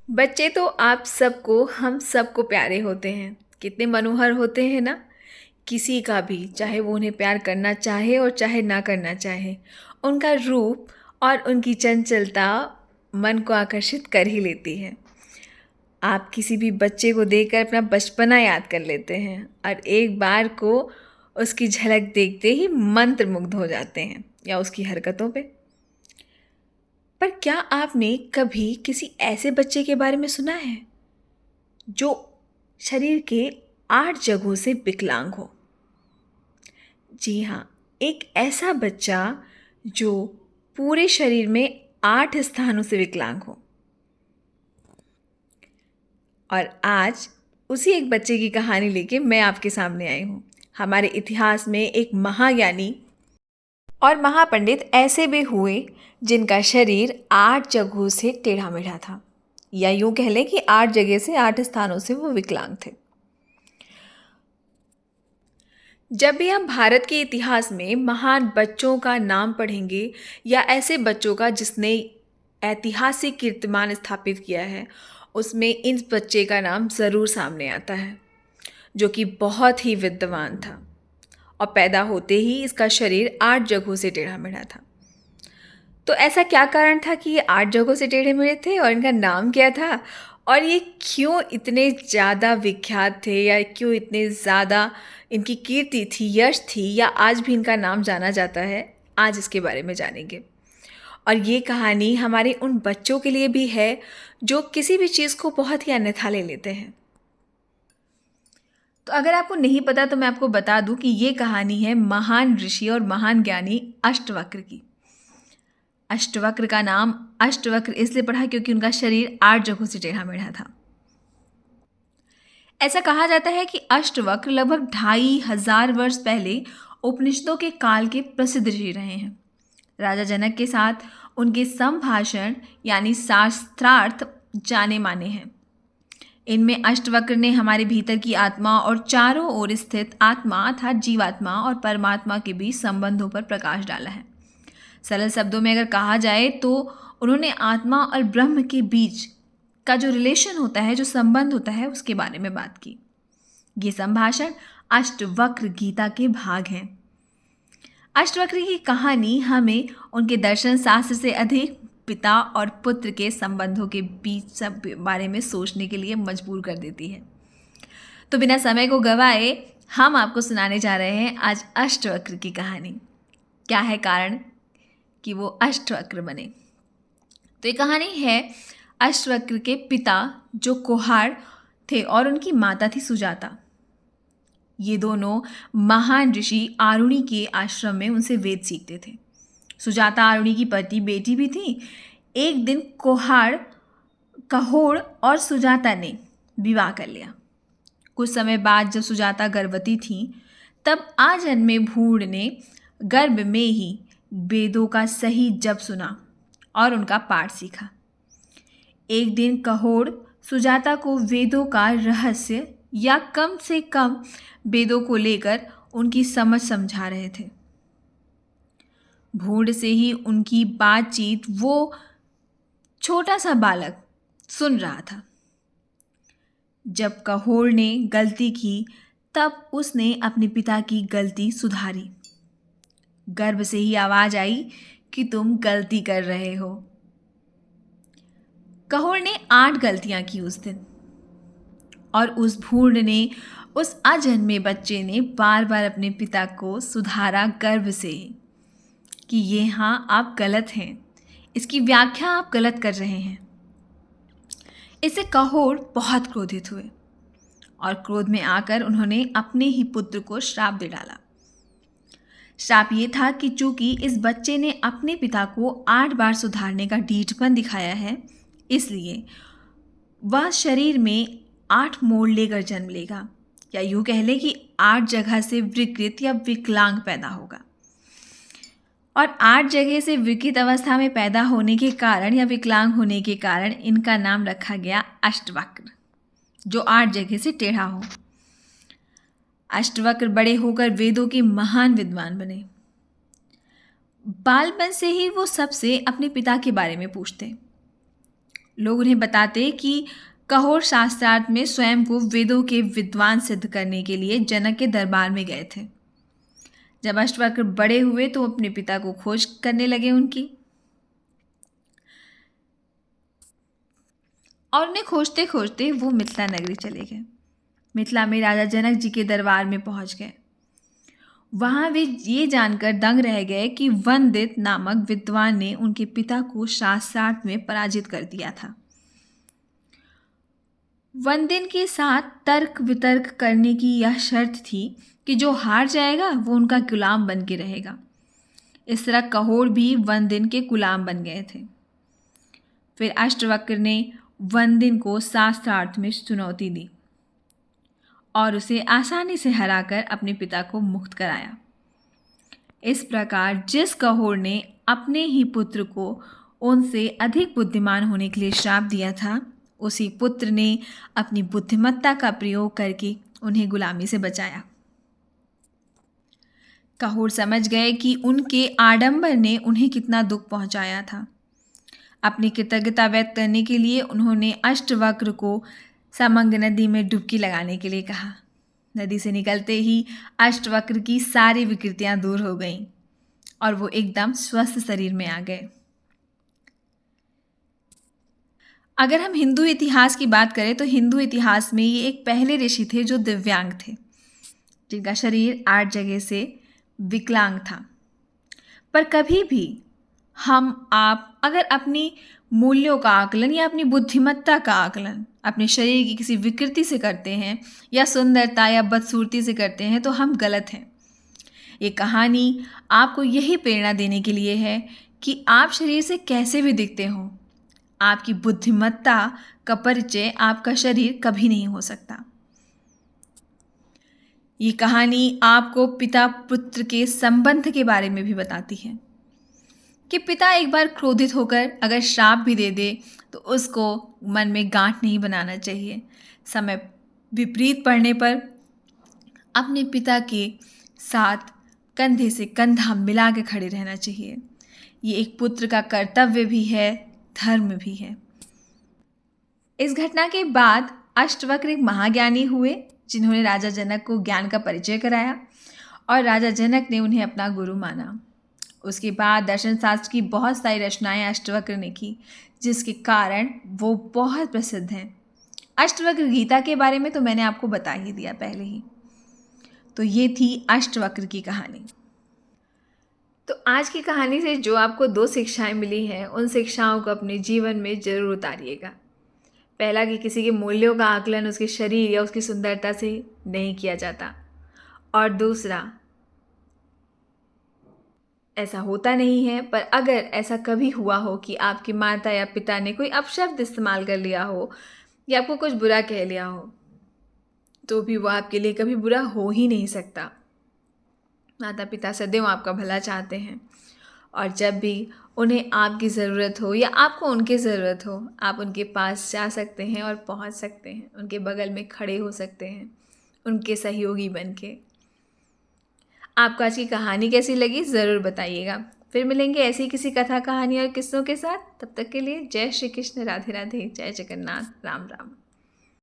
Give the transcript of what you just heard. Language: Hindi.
बच्चे तो आप सबको हम सबको प्यारे होते हैं। कितने मनोहर होते हैं ना। किसी का भी चाहे वो उन्हें प्यार करना चाहे और चाहे ना करना चाहे, उनका रूप और उनकी चंचलता मन को आकर्षित कर ही लेती है। आप किसी भी बच्चे को देखकर अपना बचपना याद कर लेते हैं और एक बार को उसकी झलक देखते ही मंत्रमुग्ध हो जाते हैं या उसकी हरकतों पे। पर क्या आपने कभी किसी ऐसे बच्चे के बारे में सुना है जो शरीर के 8 जगहों से विकलांग हो? जी हाँ, एक ऐसा बच्चा जो पूरे शरीर में 8 स्थानों से विकलांग हो। और आज उसी एक बच्चे की कहानी लेके मैं आपके सामने आई हूँ। हमारे इतिहास में एक महाज्ञानी और महापंडित ऐसे भी हुए जिनका शरीर 8 जगहों से टेढ़ा मेढ़ा था, या यूं कह लें कि 8 जगह से 8 स्थानों से वो विकलांग थे। जब भी हम भारत के इतिहास में महान बच्चों का नाम पढ़ेंगे या ऐसे बच्चों का जिसने ऐतिहासिक कीर्तिमान स्थापित किया है, उसमें इन बच्चे का नाम ज़रूर सामने आता है, जो कि बहुत ही विद्वान था और पैदा होते ही इसका शरीर 8 जगहों से टेढ़ा मेढ़ा था। तो ऐसा क्या कारण था कि ये 8 जगहों से टेढ़े मेढ़े थे और इनका नाम क्या था? और ये क्यों इतने ज़्यादा विख्यात थे, या क्यों इतने ज़्यादा इनकी कीर्ति थी, यश थी, या आज भी इनका नाम जाना जाता है? आज इसके बारे में जानेंगे। और ये कहानी हमारे उन बच्चों के लिए भी है जो किसी भी चीज़ को बहुत ही अन्यथा ले लेते हैं। तो अगर आपको नहीं पता तो मैं आपको बता दूं कि ये कहानी है महान ऋषि और महान ज्ञानी अष्टवक्र की। अष्टवक्र का नाम अष्टवक्र इसलिए पड़ा क्योंकि उनका शरीर 8 जगहों से टेढ़ा मेढ़ा था। ऐसा कहा जाता है कि अष्टवक्र लगभग 2500 वर्ष पहले उपनिषदों के काल के प्रसिद्ध ऋषि रहे हैं। राजा जनक के साथ उनके संभाषण यानी शास्त्रार्थ जाने माने हैं। इनमें अष्टवक्र ने हमारे भीतर की आत्मा और चारों ओर स्थित आत्मा अर्थात जीवात्मा और परमात्मा के बीच संबंधों पर प्रकाश डाला है। सरल शब्दों में अगर कहा जाए तो उन्होंने आत्मा और ब्रह्म के बीच का जो रिलेशन होता है, जो संबंध होता है, उसके बारे में बात की। ये संभाषण अष्टवक्र गीता के भाग हैं। अष्टवक्र की कहानी हमें उनके दर्शन शास्त्र से अधिक पिता और पुत्र के संबंधों के बीच सब बारे में सोचने के लिए मजबूर कर देती है। तो बिना समय को गवाए हम आपको सुनाने जा रहे हैं आज अष्टवक्र की कहानी। क्या है कारण कि वो अष्टवक्र बने? तो ये कहानी है अष्टवक्र के पिता जो कुहाड़ थे और उनकी माता थी सुजाता। ये दोनों महान ऋषि आरुणि के आश्रम में उनसे वेद सीखते थे। सुजाता आरुणि की पति बेटी भी थी। एक दिन कहोड़ और सुजाता ने विवाह कर लिया। कुछ समय बाद जब सुजाता गर्भवती थी, तब आजन्मे भूड ने गर्भ में ही वेदों का सही जप सुना और उनका पाठ सीखा। एक दिन कहोड़ सुजाता को वेदों का रहस्य या कम से कम वेदों को लेकर उनकी समझ समझा रहे थे। भूड से ही उनकी बातचीत वो छोटा सा बालक सुन रहा था। जब कहोड़ ने गलती की, तब उसने अपने पिता की गलती सुधारी। गर्भ से ही आवाज आई कि तुम गलती कर रहे हो। कहोड़ ने 8 गलतियां की उस दिन, और उस भूड ने, उस अजन्मे बच्चे ने बार बार अपने पिता को सुधारा गर्भ से कि ये हाँ आप गलत हैं, इसकी व्याख्या आप गलत कर रहे हैं। इससे कहोड़ बहुत क्रोधित हुए और क्रोध में आकर उन्होंने अपने ही पुत्र को श्राप दे डाला। श्राप ये था कि चूंकि इस बच्चे ने अपने पिता को 8 बार सुधारने का ढीठपन दिखाया है, इसलिए वह शरीर में 8 मोड़ लेकर जन्म लेगा, या यूं कह लें कि 8 जगह से विकृत या विकलांग पैदा होगा। और 8 जगह से विकृत अवस्था में पैदा होने के कारण या विकलांग होने के कारण इनका नाम रखा गया अष्टवक्र, जो 8 जगह से टेढ़ा हो। अष्टवक्र बड़े होकर वेदों के महान विद्वान बने। बालपन से ही वो सबसे अपने पिता के बारे में पूछते। लोग उन्हें बताते कि कहोर शास्त्रार्थ में स्वयं को वेदों के विद्वान सिद्ध करने के लिए जनक के दरबार में गए थे। जब अष्टवक्र बड़े हुए तो अपने पिता को खोज करने लगे उनकी, और उन्हें खोजते खोजते वो मिथिला नगरी चले गए। मिथिला में राजा जनक जी के दरबार में पहुंच गए। वहां वे ये जानकर दंग रह गए कि वंदित नामक विद्वान ने उनके पिता को शास्त्रार्थ में पराजित कर दिया था। वंदिन के साथ तर्क वितर्क करने की यह शर्त थी कि जो हार जाएगा वो उनका गुलाम बन के रहेगा। इस तरह कहोर भी वंदिन के गुलाम बन गए थे। फिर अष्टवक्र ने वंदिन को शास्त्रार्थ में चुनौती दी और उसे आसानी से हराकर अपने पिता को मुक्त कराया। इस प्रकार जिस कहोर ने अपने ही पुत्र को उनसे अधिक बुद्धिमान होने के लिए श्राप दिया था, उसी पुत्र ने अपनी बुद्धिमत्ता का प्रयोग करके उन्हें गुलामी से बचाया। कहोर समझ गए कि उनके आडंबर ने उन्हें कितना दुख पहुंचाया था। अपनी कृतज्ञता व्यक्त करने के लिए उन्होंने अष्टवक्र को समंग नदी में डुबकी लगाने के लिए कहा। नदी से निकलते ही अष्टवक्र की सारी विकृतियां दूर हो गईं और वो एकदम स्वस्थ शरीर में आ गए। अगर हम हिंदू इतिहास की बात करें तो हिंदू इतिहास में ये एक पहले ऋषि थे जो दिव्यांग थे, जिनका शरीर 8 जगह से विकलांग था। पर कभी भी हम आप अगर अपनी मूल्यों का आकलन या अपनी बुद्धिमत्ता का आकलन अपने शरीर की किसी विकृति से करते हैं या सुंदरता या बदसूरती से करते हैं तो हम गलत हैं। ये कहानी आपको यही प्रेरणा देने के लिए है कि आप शरीर से कैसे भी दिखते हो, आपकी बुद्धिमत्ता का परिचय आपका शरीर कभी नहीं हो सकता। ये कहानी आपको पिता पुत्र के संबंध के बारे में भी बताती है कि पिता एक बार क्रोधित होकर अगर श्राप भी दे दे तो उसको मन में गांठ नहीं बनाना चाहिए। समय विपरीत पड़ने पर अपने पिता के साथ कंधे से कंधा मिला के खड़े रहना चाहिए। ये एक पुत्र का कर्तव्य भी है, धर्म भी है। इस घटना के बाद अष्टवक्र एक महाज्ञानी हुए जिन्होंने राजा जनक को ज्ञान का परिचय कराया और राजा जनक ने उन्हें अपना गुरु माना। उसके बाद दर्शन शास्त्र की बहुत सारी रचनाएं अष्टवक्र ने की, जिसके कारण वो बहुत प्रसिद्ध हैं। अष्टवक्र गीता के बारे में तो मैंने आपको बता ही दिया पहले ही। तो ये थी अष्टवक्र की कहानी। तो आज की कहानी से जो आपको 2 शिक्षाएं मिली हैं, उन शिक्षाओं को अपने जीवन में ज़रूर उतारिएगा। पहला कि किसी के मूल्यों का आकलन उसके शरीर या उसकी सुंदरता से नहीं किया जाता, और दूसरा ऐसा होता नहीं है, पर अगर ऐसा कभी हुआ हो कि आपकी माता या पिता ने कोई अपशब्द इस्तेमाल कर लिया हो या आपको कुछ बुरा कह लिया हो, तो भी वो आपके लिए कभी बुरा हो ही नहीं सकता। माता पिता सदैव आपका भला चाहते हैं, और जब भी उन्हें आपकी ज़रूरत हो या आपको उनकी ज़रूरत हो, आप उनके पास जा सकते हैं और पहुंच सकते हैं, उनके बगल में खड़े हो सकते हैं, उनके सहयोगी बन के। आपको आज की कहानी कैसी लगी ज़रूर बताइएगा। फिर मिलेंगे ऐसी किसी कथा कहानी और किस्सों के साथ। तब तक के लिए जय श्री कृष्ण, राधे राधे, जय जगन्नाथ, राम राम।